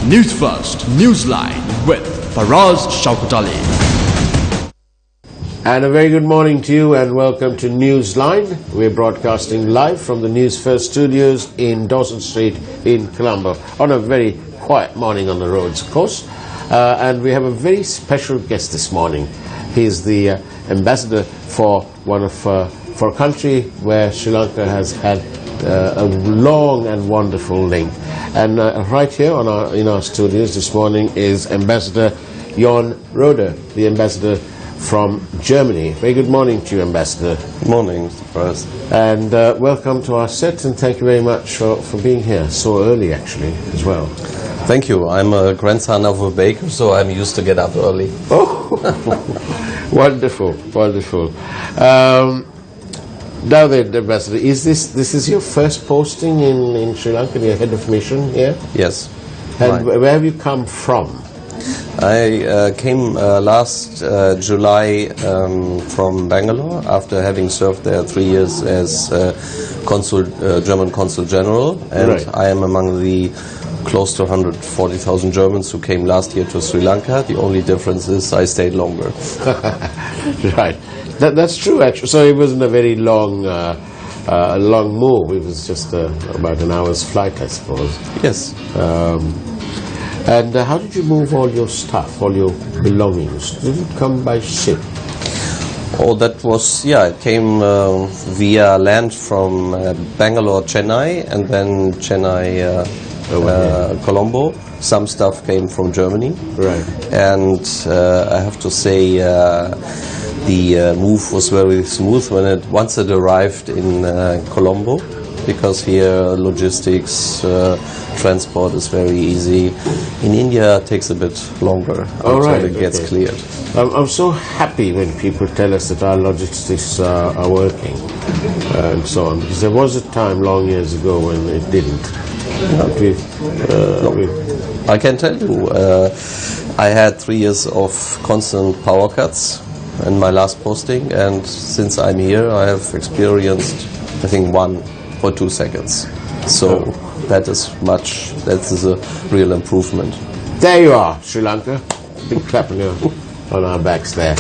Newsfirst, NewsLine with Faraz, Shauketaly. And a very good morning to you and welcome to NewsLine. We're broadcasting live from the Newsfirst studios in Dawson Street in Colombo on a very quiet morning on the roads, of course. And we have a very special guest this morning. He is the ambassador for for a country where Sri Lanka has had a long and wonderful link. And right here in our studios this morning is Ambassador Jorn Rohde, the ambassador from Germany. Very good morning to you, Ambassador. Good morning, Mr. Faraz. And welcome to our set, and thank you very much for being here so early, actually, as well. Thank you. I'm a grandson of a baker, so I'm used to get up early. Oh, wonderful, wonderful. Now then, Ambassador, is this is your first posting in Sri Lanka, your head of mission here? Yes. And where have you come from? I came last July from Bangalore after having served there 3 years as German Consul General, and right. I am among the close to 140,000 Germans who came last year to Sri Lanka. The only difference is I stayed longer. Right. That's true, actually. So it wasn't a very long move. It was just about an hour's flight, I suppose. Yes. And how did you move all your stuff, all your belongings? Did it come by ship? Oh, that was, it came via land from Bangalore, Chennai, and then Chennai, Colombo. Some stuff came from Germany. Right. And I have to say the move was very smooth once it arrived in Colombo, because here logistics, transport is very easy. In India it takes a bit longer until it gets cleared. I'm so happy when people tell us that our logistics are working and so on, because there was a time long years ago when it didn't. I can tell you, I had 3 years of constant power cuts in my last posting, and since I'm here I have experienced, I think, 1 or 2 seconds. So that is a real improvement. There you are, Sri Lanka. Big clapping on our backs there.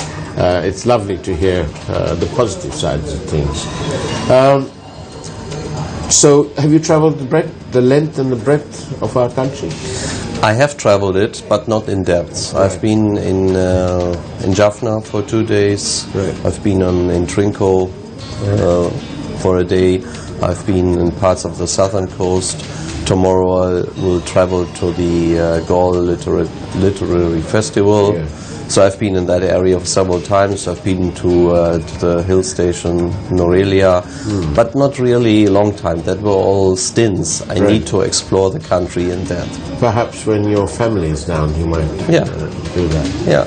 It's lovely to hear the positive sides of things. So have you traveled the length and the breadth of our country? I have traveled it, but not in depth. Right. I've been in Jaffna for 2 days. Right. I've been in Trinco for a day. I've been in parts of the southern coast. Tomorrow I will travel to the Gaul Literary Festival. Yeah. So I've been in that area several times. I've been to the hill station Norelia, but not really a long time. That were all stints. I need to explore the country in depth. Perhaps when your family is down, you might do that. Yeah.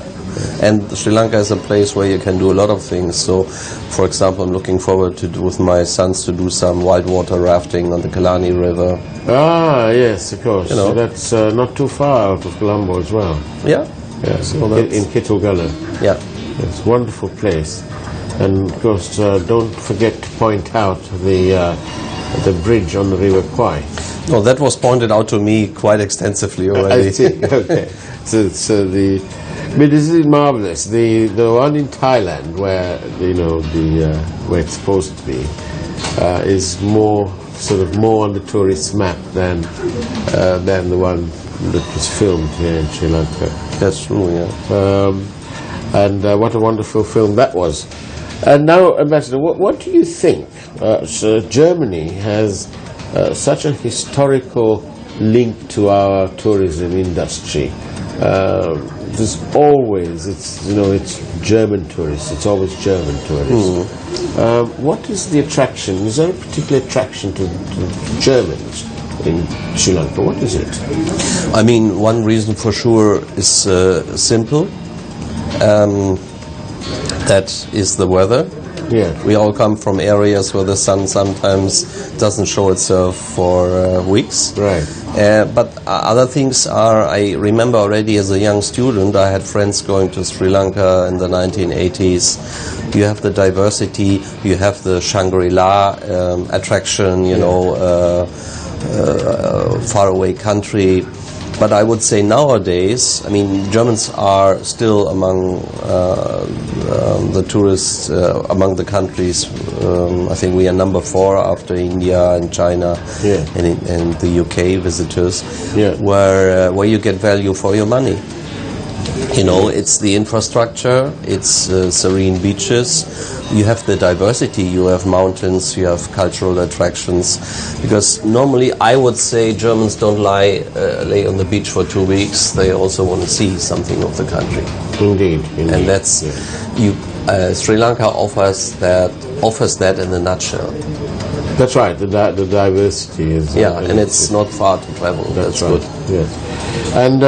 And Sri Lanka is a place where you can do a lot of things. So, for example, I'm looking forward to with my sons to do some whitewater rafting on the Kalani River. Ah, yes, of course. You know, so that's not too far out of Colombo as well. Yeah. Yeah, so in Kitulgala. Yeah. It's a wonderful place. And of course, don't forget to point out the bridge on the River Kwai. No, that was pointed out to me quite extensively already. I see. Okay. So but this is marvelous. The one in Thailand, where where it's supposed to be, is more on the tourist map than the one that was filmed here in Sri Lanka. That's true, yeah. And what a wonderful film that was. And now, Ambassador, what do you think? So Germany has such a historical link to our tourism industry. There's always, it's German tourists. It's always German tourists. What is the attraction? Is there a particular attraction to Germans in Sri Lanka? What is it? I mean, one reason for sure is simple. That is the weather. Yeah. We all come from areas where the sun sometimes doesn't show itself for weeks. Right. But other things are, I remember already as a young student, I had friends going to Sri Lanka in the 1980s. You have the diversity, you have the Shangri-La attraction, faraway country. But I would say nowadays, I mean, Germans are still among the tourists, among the countries. I think we are number 4 after India and China and the UK visitors, where you get value for your money. You know, it's the infrastructure, it's serene beaches, you have the diversity, you have mountains, you have cultural attractions. Because normally I would say Germans don't lay on the beach for 2 weeks, they also want to see something of the country. Indeed. And that's, Sri Lanka offers that in a nutshell. That's right, the diversity is... and it's not far to travel, that's right. good. Yes. And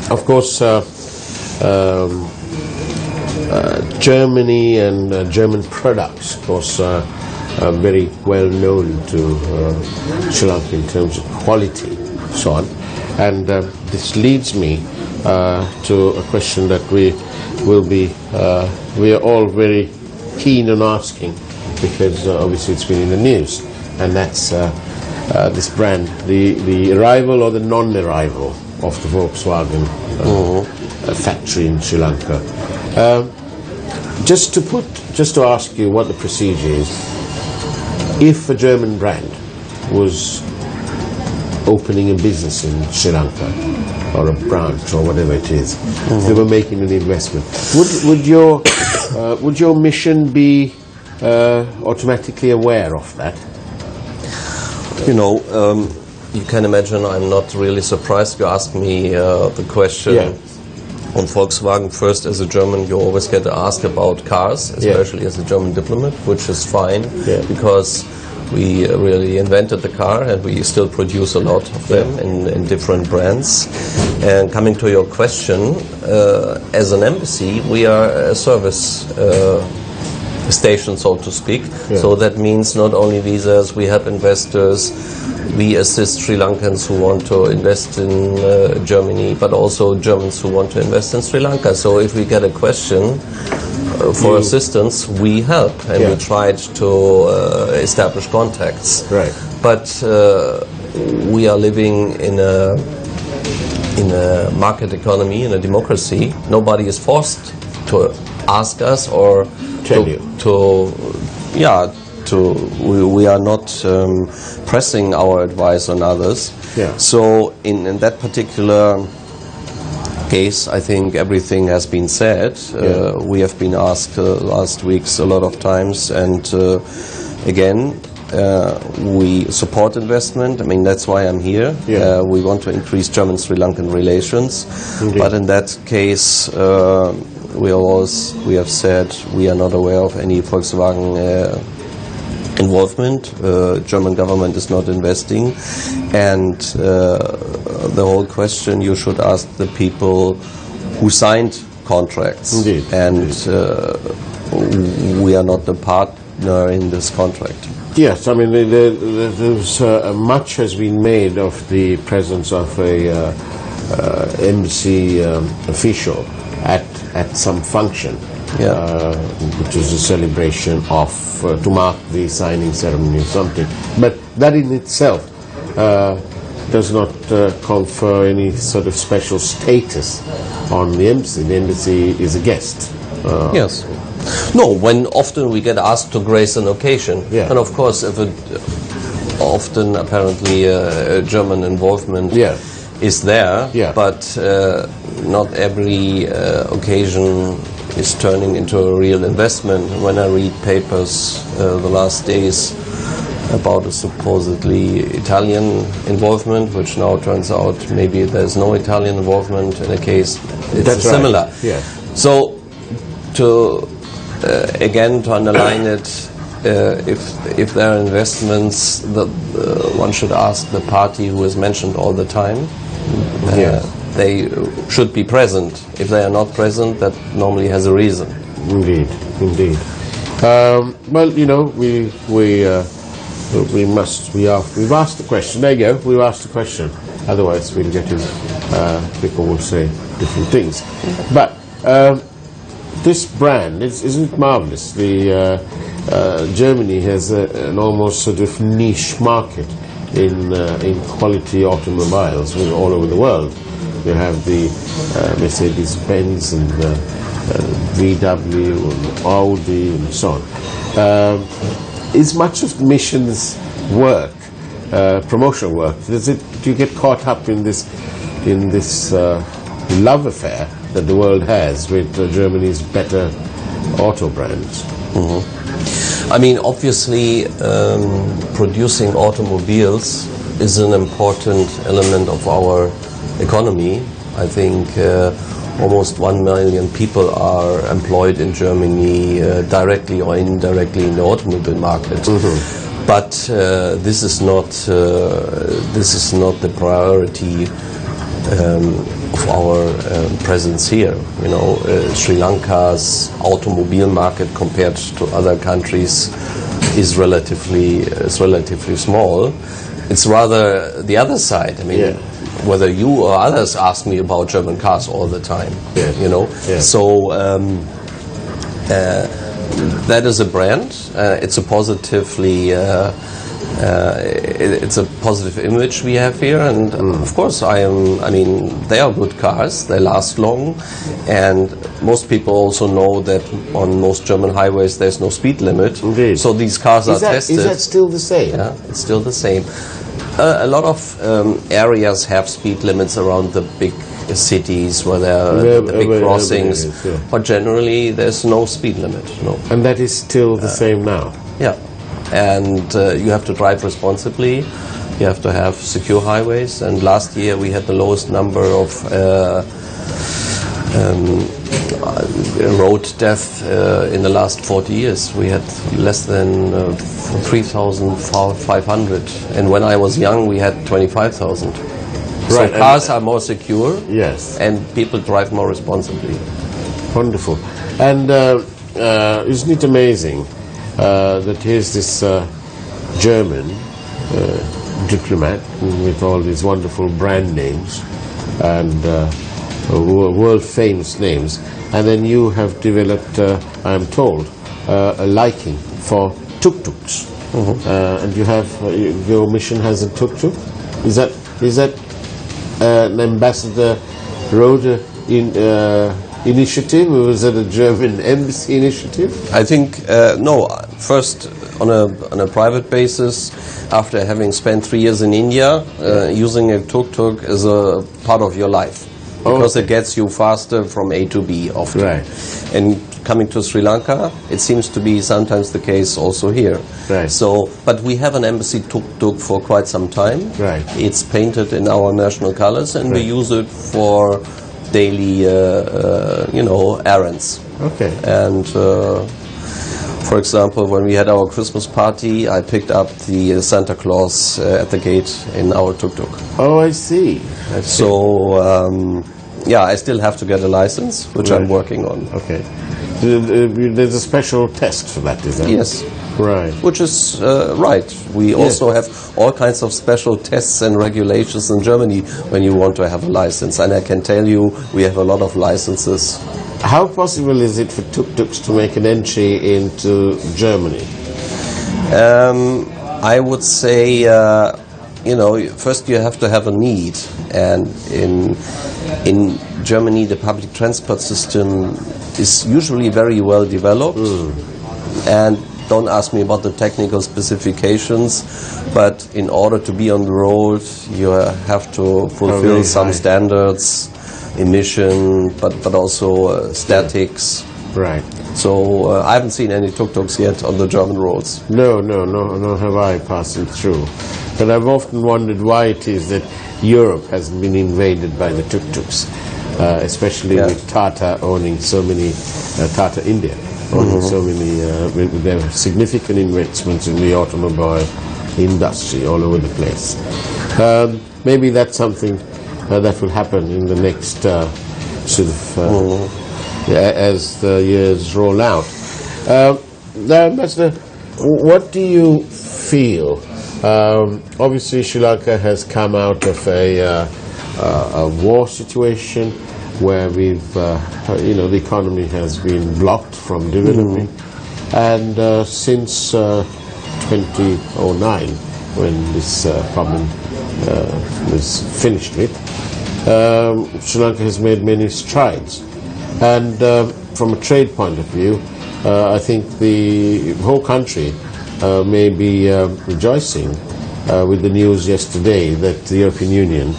of course, Germany and German products, of course, are very well known to Sri Lanka in terms of quality, so on. And this leads me to a question that we are all very keen on asking, because obviously it's been in the news, and that's this brand, the arrival or the non-arrival of the Volkswagen factory in Sri Lanka. Just to ask you what the procedure is, if a German brand was opening a business in Sri Lanka, or a branch, or whatever it is, they were making an investment, would your mission be automatically aware of that? You know, you can imagine I'm not really surprised you asked me the question on Volkswagen. First, as a German, you always get asked about cars, especially as a German diplomat, which is fine, because we really invented the car and we still produce a lot of them in different brands. And coming to your question, as an embassy, we are a service station, so to speak. So that means not only visas, we help investors, we assist Sri Lankans who want to invest in Germany, but also Germans who want to invest in Sri Lanka. So if we get a question for assistance, we help, and we tried to establish contacts. Right. But we are living in a market economy, in a democracy. Nobody is forced to ask us or we are not pressing our advice on others. So in that particular case, I think everything has been said. We have been asked last weeks a lot of times, and again, we support investment. I mean, that's why I'm here. We want to increase German-Sri Lankan relations. Indeed. But in that case, we have said we are not aware of any Volkswagen involvement. German government is not investing, and the whole question you should ask the people who signed contracts. Indeed. And we are not the partner in this contract. Yes, I mean, there's much has been made of the presence of a embassy official at some function, which is a celebration of to mark the signing ceremony or something. But that in itself does not confer any sort of special status on the embassy. The embassy is a guest. Yes. No, when often we get asked to grace an occasion, and of course, if often apparently German involvement is there, but not every occasion is turning into a real investment. When I read papers the last days about a supposedly Italian involvement, which now turns out maybe there's no Italian involvement in a case, it's similar. Right. So to again, to underline it, if there are investments, one should ask the party who is mentioned all the time. They should be present. If they are not present, that normally has a reason. Indeed, indeed. Well, you know, we've asked the question. There you go. We've asked the question. Otherwise, we'll get in. People will say different things. But this brand isn't marvelous. The Germany has an almost sort of niche market in quality automobiles all over the world. You have the Mercedes-Benz and VW and Audi and so on. Is much of the mission's work, promotional work, do you get caught up in this love affair that the world has with Germany's better auto brands? Mm-hmm. I mean, obviously, producing automobiles is an important element of our economy. I think almost 1 million people are employed in Germany, directly or indirectly in the automobile market. Mm-hmm. But this is not the priority of our presence here. You know, Sri Lanka's automobile market compared to other countries is relatively small. It's rather the other side. I mean, whether you or others ask me about German cars all the time, you know. Yeah. So that is a brand. It's a it's a positive image we have here, and of course I mean, they are good cars. They last long, and most people also know that on most German highways there's no speed limit. Indeed. So these cars are tested. Is that still the same? Yeah, it's still the same. A lot of areas have speed limits around the big cities where there are the big crossings, but generally there's no speed limit. No. And that is still the same now? Yeah. And you have to drive responsibly. You have to have secure highways. And last year we had the lowest number of road death in the last 40 years. We had less than 3,500. And when I was young, we had 25,000. So cars are more secure. Yes. And people drive more responsibly. Wonderful. And isn't it amazing that here's this German diplomat with all these wonderful brand names and world famous names, and then you have developed, I am told, a liking for tuk-tuks. Mm-hmm. And you have your mission has a tuk-tuk. Is that an Ambassador Rohde initiative, or was it a German embassy initiative? I think no. First, on a private basis, after having spent 3 years in India, using a tuk-tuk is a part of your life because it gets you faster from A to B often. Right. And coming to Sri Lanka, it seems to be sometimes the case also here. Right. So, but we have an embassy tuk-tuk for quite some time. Right. It's painted in our national colors, and we use it for daily, errands. Okay. And for example, when we had our Christmas party, I picked up the Santa Claus at the gate in our tuk-tuk. Oh, I see. So, I still have to get a license, which I'm working on. Okay. There's a special test for that, is there? Yes. Right. Which is right. We also have all kinds of special tests and regulations in Germany when you want to have a license. And I can tell you, we have a lot of licenses. How possible is it for tuk-tuks to make an entry into Germany? I would say, first you have to have a need. And in Germany, the public transport system is usually very well developed. And don't ask me about the technical specifications, but in order to be on the road, you have to fulfill some standards, emission, but also statics. Right. So I haven't seen any tuk-tuks yet on the German roads. No, have I passing through. But I've often wondered why it is that Europe hasn't been invaded by the tuk-tuks, especially with Tata owning so many, Tata India. So many, there are significant investments in the automobile industry all over the place. Maybe that's something that will happen in the next as the years roll out. Now, Ambassador, what do you feel? Obviously, Sri Lanka has come out of a war situation where we've, the economy has been blocked from developing, and since 2009, when this problem was finished with, Sri Lanka has made many strides. And from a trade point of view, I think the whole country may be rejoicing with the news yesterday that the European Union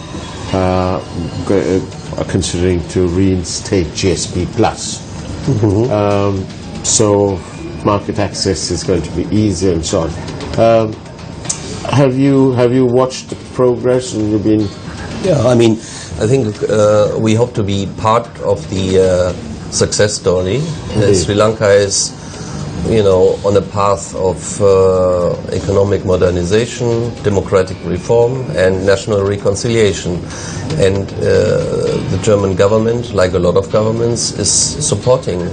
are considering to reinstate GSP Plus. So market access is going to be easier and so on. Have you watched the progress and you've been? Yeah, I mean, I think we hope to be part of the success story. Sri Lanka is, on a path of economic modernization, democratic reform, and national reconciliation. And the German government, like a lot of governments, is supporting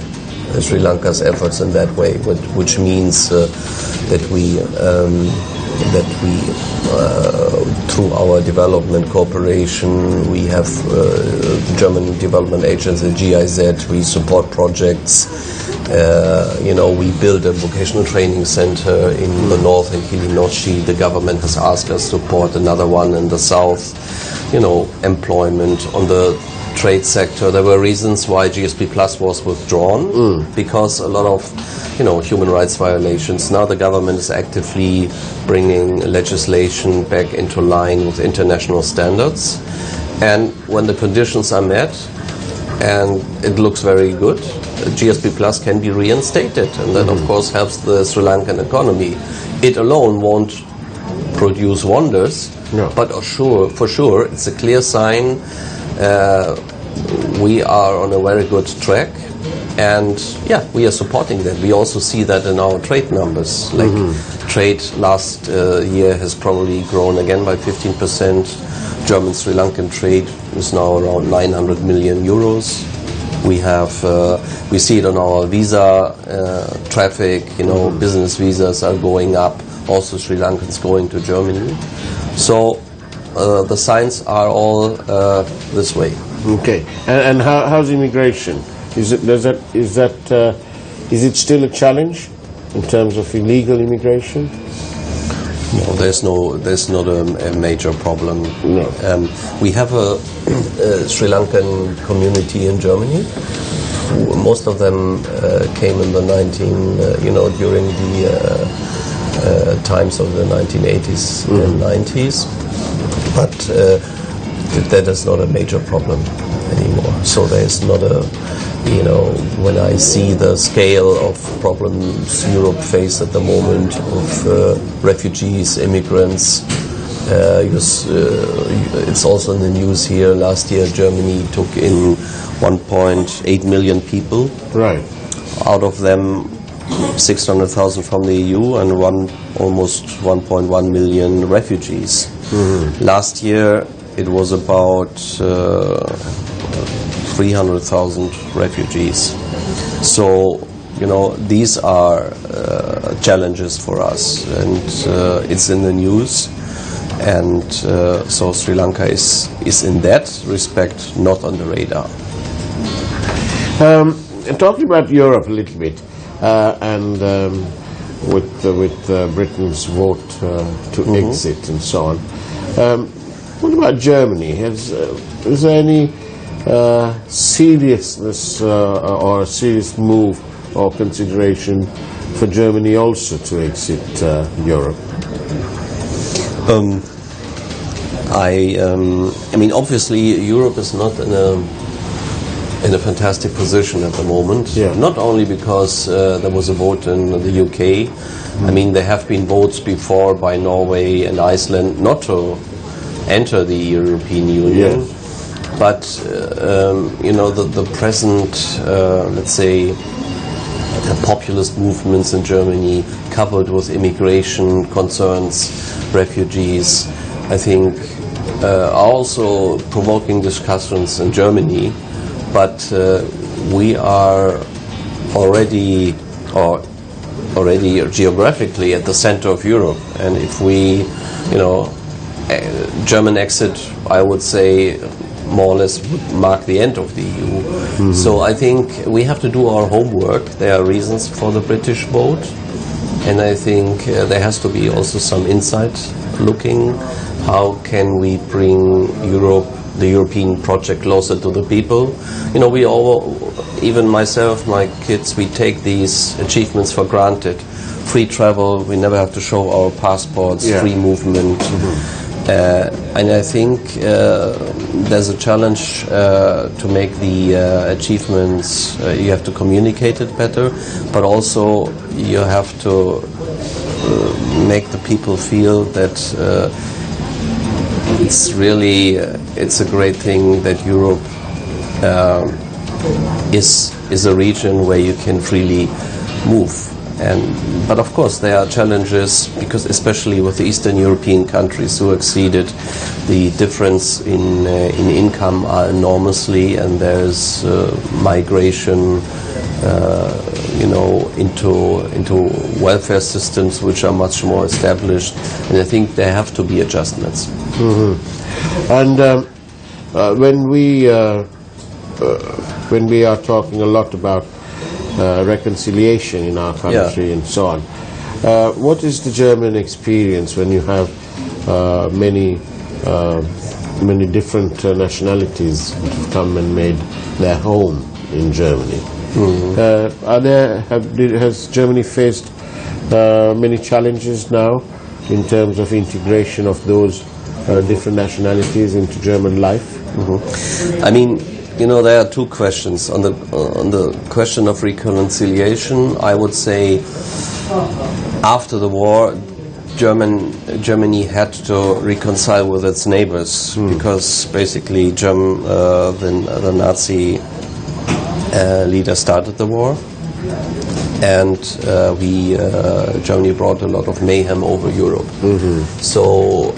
Sri Lanka's efforts in that way, which means that we through our development cooperation, we have the German Development Agency, GIZ, we support projects. We build a vocational training center in the north in Kilinochchi. The government has asked us to support another one in the south. Employment on the trade sector. There were reasons why GSP Plus was withdrawn, because a lot of human rights violations. Now the government is actively bringing legislation back into line with international standards, and when the conditions are met and it looks very good, GSP Plus can be reinstated, and that of course helps the Sri Lankan economy. It alone won't produce wonders, but for sure it's a clear sign we are on a very good track. And we are supporting that. We also see that in our trade numbers. Like trade last year has probably grown again by 15%. German-Sri Lankan trade is now around 900 million euros. We see it on our visa traffic. Business visas are going up. Also, Sri Lankans going to Germany. So the signs are all this way. Okay. And how's immigration? Is it still a challenge in terms of illegal immigration? No, there's not a major problem. No. We have a Sri Lankan community in Germany. Most of them came in the during the times of the 1980s and 90s, but that is not a major problem anymore. So there is not a when I see the scale of problems Europe faces at the moment of refugees, immigrants, it's also in the news here. Last year Germany took in 1.8 million people. Right. Out of them 600,000 from the EU and almost 1.1 million refugees. Last year it was about 300,000 refugees. So, these are challenges for us, and it's in the news. And so Sri Lanka is in that respect not on the radar. Talking about Europe a little bit, and with Britain's vote to exit and so on. What about Germany? Is there any seriousness or a serious move or consideration for Germany also to exit Europe? I mean, obviously, Europe is not in a fantastic position at the moment. Yeah. Not only because there was a vote in the UK. I mean, there have been votes before by Norway and Iceland not to enter the European Union. Yeah. But the present, let's say, the populist movements in Germany, coupled with immigration concerns, refugees, I think are also provoking discussions in Germany. But we are already geographically at the center of Europe, and if we, German exit, I would say, more or less would mark the end of the EU. So I think we have to do our homework. There are reasons for the British vote, and I think there has to be also some insight looking how can we bring the European project closer to the people. You know, we all, even myself, my kids, we take these achievements for granted. Free travel, we never have to show our passports, free movement. And I think there's a challenge to make the achievements, you have to communicate it better, but also you have to make the people feel that it's a great thing that Europe is a region where you can freely move. But of course there are challenges, because especially with the Eastern European countries who exceeded, the difference in income are enormously, and there's migration into welfare systems which are much more established, and I think there have to be adjustments. And when we are talking a lot about reconciliation in our country and so on, what is the German experience when you have many different nationalities that have come and made their home in Germany? Has Germany faced many challenges now in terms of integration of those different nationalities into German life? I mean, you know, there are two questions. On the question of reconciliation, I would say after the war, Germany had to reconcile with its neighbors, because basically the Nazi leader started the war, and Germany brought a lot of mayhem over Europe. So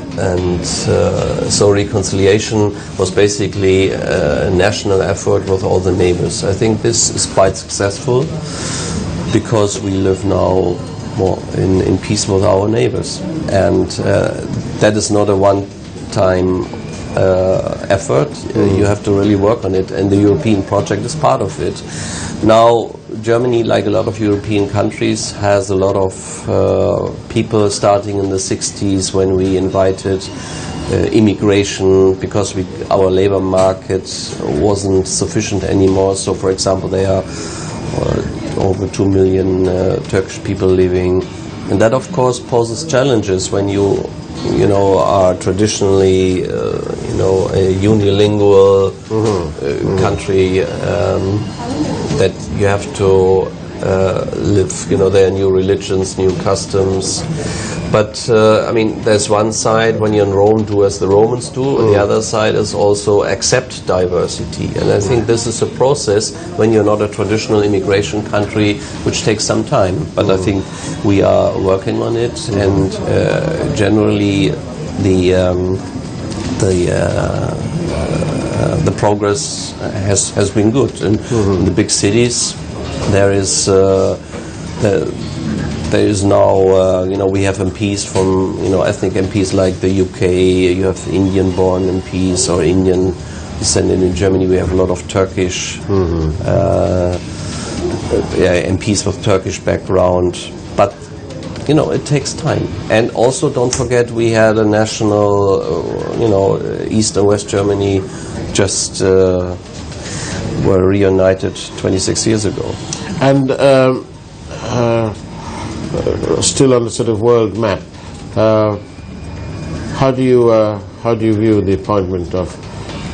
reconciliation was basically a national effort with all the neighbors. I think this is quite successful, because we live now more in peace with our neighbors, and that is not a one-time effort. You have to really work on it, and the European project is part of it. Now, Germany, like a lot of European countries, has a lot of people starting in the 60s when we invited immigration, because our labor market wasn't sufficient anymore. So, for example, there are over 2 million Turkish people living, and that of course poses challenges when you are traditionally a unilingual country, that you have to live. There are new religions, new customs. But I mean, there's one side, when you're in Rome, do as the Romans do, and the other side is also accept diversity. And I think this is a process when you're not a traditional immigration country, which takes some time. But I think we are working on it, and generally the progress has been good. And in the big cities, there is now, we have MPs from, ethnic MPs like the UK, you have Indian-born MPs or Indian descendant. In Germany we have a lot of Turkish MPs with Turkish background. But, it takes time. And also don't forget, we had a national, East and West Germany just were reunited 26 years ago. And still on the sort of world map, how do you view the appointment of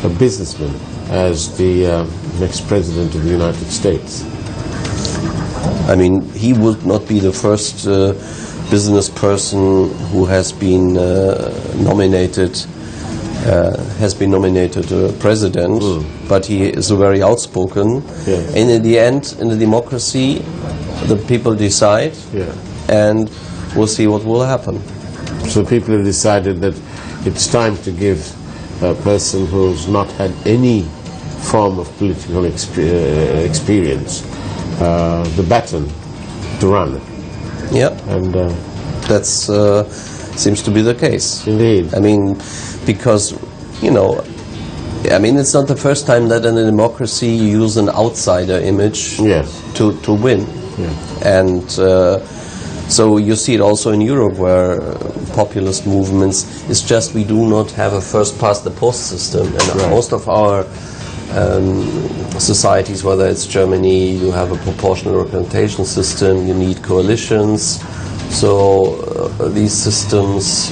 a businessman as the next president of the United States? I mean, he would not be the first business person who has been nominated president, but he is very outspoken. And in the end, in the democracy, the people decide, and we'll see what will happen. So people have decided that it's time to give a person who's not had any form of political experience the baton to run. Yeah, and that's seems to be the case. Indeed. I mean, because it's not the first time that in a democracy you use an outsider image to win. And So you see it also in Europe, where populist movements, it's just we do not have a first past the post system, and most of our societies, whether it's Germany, you have a proportional representation system, you need coalitions. So these systems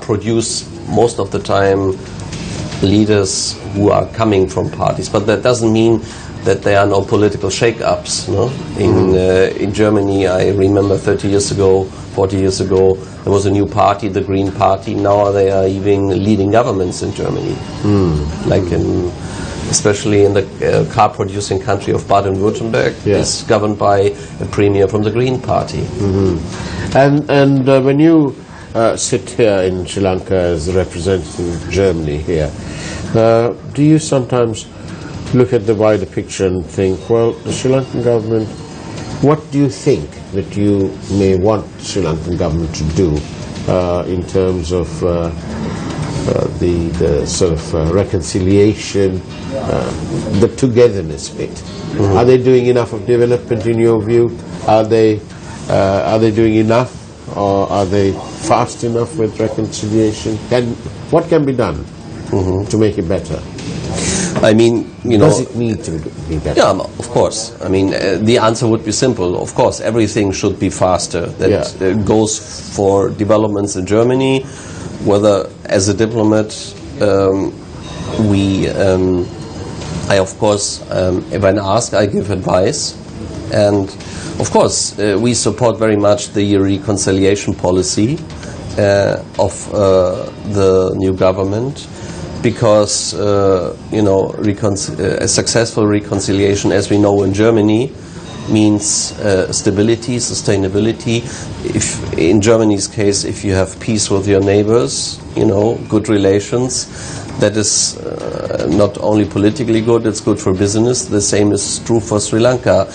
produce most of the time leaders who are coming from parties, but that doesn't mean that there are no political shake-ups. No? In Germany, I remember 30 years ago, 40 years ago, there was a new party, the Green Party. Now they are even leading governments in Germany, especially in the car-producing country of Baden-Württemberg. It's governed by a premier from the Green Party. And when you sit here in Sri Lanka as representing Germany here, do you sometimes look at the wider picture and think, well, the Sri Lankan government, what do you think that you may want Sri Lankan government to do in terms of the sort of reconciliation, the togetherness bit? Are they doing enough of development in your view? Are they doing enough, or are they fast enough with reconciliation? What can be done to make it better? I mean, does it need to be better? Yeah, of course. I mean, the answer would be simple. Of course, everything should be faster. That goes for developments in Germany. Whether as a diplomat, I of course, when asked, I give advice, and of course, we support very much the reconciliation policy of the new government. Because a successful reconciliation, as we know in Germany, means stability, sustainability. If in Germany's case, if you have peace with your neighbors, good relations, that is not only politically good, it's good for business. The same is true for Sri Lanka.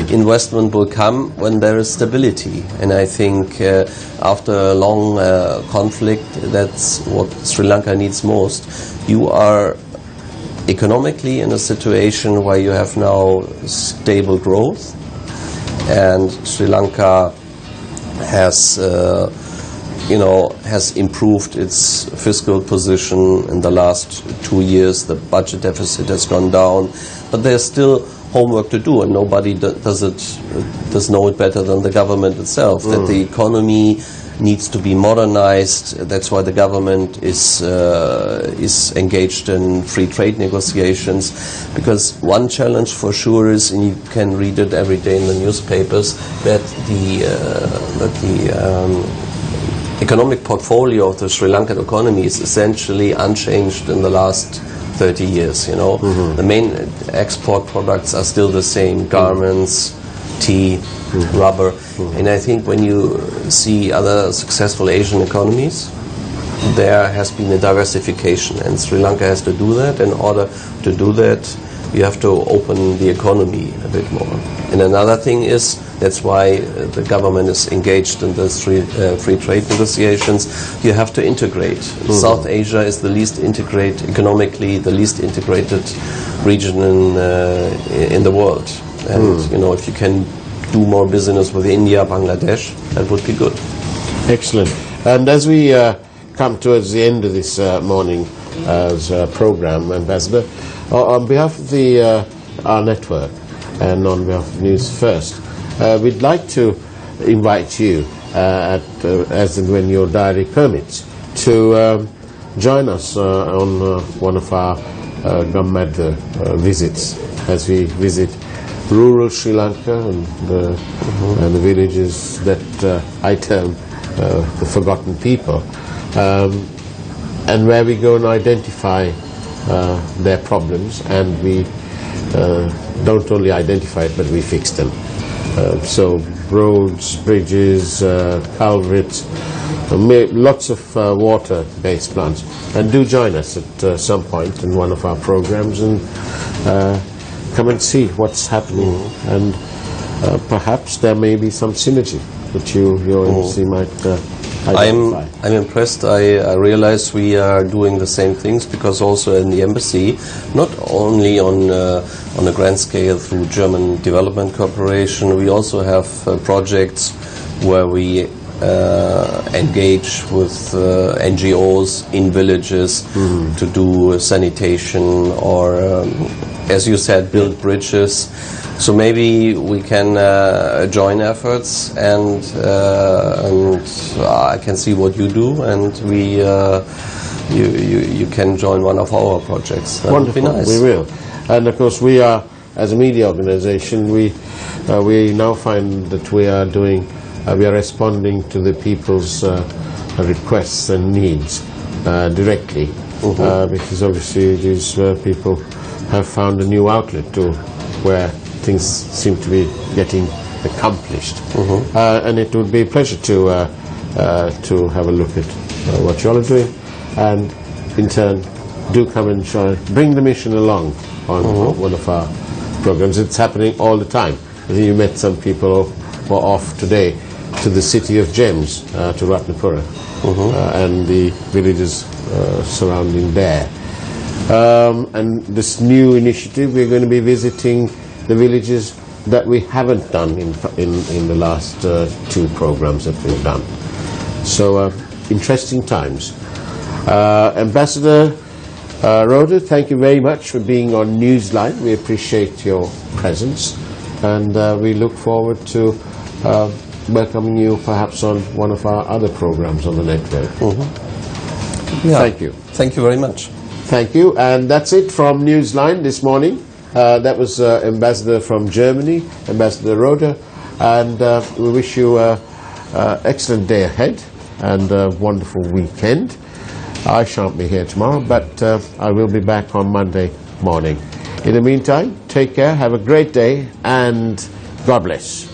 Investment will come when there is stability, and I think after a long conflict, that's what Sri Lanka needs most. You are economically in a situation where you have now stable growth, and Sri Lanka has improved its fiscal position in the last 2 years. The budget deficit has gone down, but there's still homework to do, and nobody does know it better than the government itself. That the economy needs to be modernized. That's why the government is engaged in free trade negotiations. Because one challenge for sure is, and you can read it every day in the newspapers, that the economic portfolio of the Sri Lankan economy is essentially unchanged in the last 30 years. The main export products are still the same: garments, tea, rubber. And I think when you see other successful Asian economies, there has been a diversification, and Sri Lanka has to do that. In order to do that, you have to open the economy a bit more. And another thing is, that's why the government is engaged in the free trade negotiations, you have to integrate. South Asia is the least integrated, economically the least integrated region in the world. And if you can do more business with India, Bangladesh, that would be good. Excellent. And as we come towards the end of this morning as program, Ambassador, on behalf of our network and on behalf of News First, we'd like to invite you, as and when your diary permits, to join us on one of our Gammadha visits, as we visit rural Sri Lanka and the villages that I term the forgotten people, and where we go and identify their problems, and we don't only identify it, but we fix them. So roads, bridges, culverts, lots of water-based plants. And do join us at some point in one of our programs and come and see what's happening, and perhaps there may be some synergy that your embassy might I'm impressed. I realize we are doing the same things, because also in the embassy, not only on a grand scale through German Development Corporation, we also have projects where we engage with NGOs in villages to do sanitation or, as you said, build bridges. So maybe we can join efforts, and I can see what you do, and you can join one of our projects. That would be nice. We will. And of course, we are, as a media organization, we now find that we are responding to the people's requests and needs directly, because obviously these people have found a new outlet to where things seem to be getting accomplished, and it would be a pleasure to have a look at what you all are doing, and in turn do come and bring the mission along on one of our programs. It's happening all the time. I think you met some people who are off today to the city of gems, to Ratnapura, and the villages surrounding there. And this new initiative, we're going to be visiting the villages that we haven't done in the last 2 programs that we've done. So interesting times. Ambassador Rohde, thank you very much for being on Newsline. We appreciate your presence, and we look forward to welcoming you perhaps on one of our other programs on the network. Yeah. Thank you. Thank you very much. Thank you. And that's it from Newsline this morning. That was Ambassador from Germany, Ambassador Rohde, and we wish you an excellent day ahead and a wonderful weekend. I shan't be here tomorrow, but I will be back on Monday morning. In the meantime, take care, have a great day, and God bless.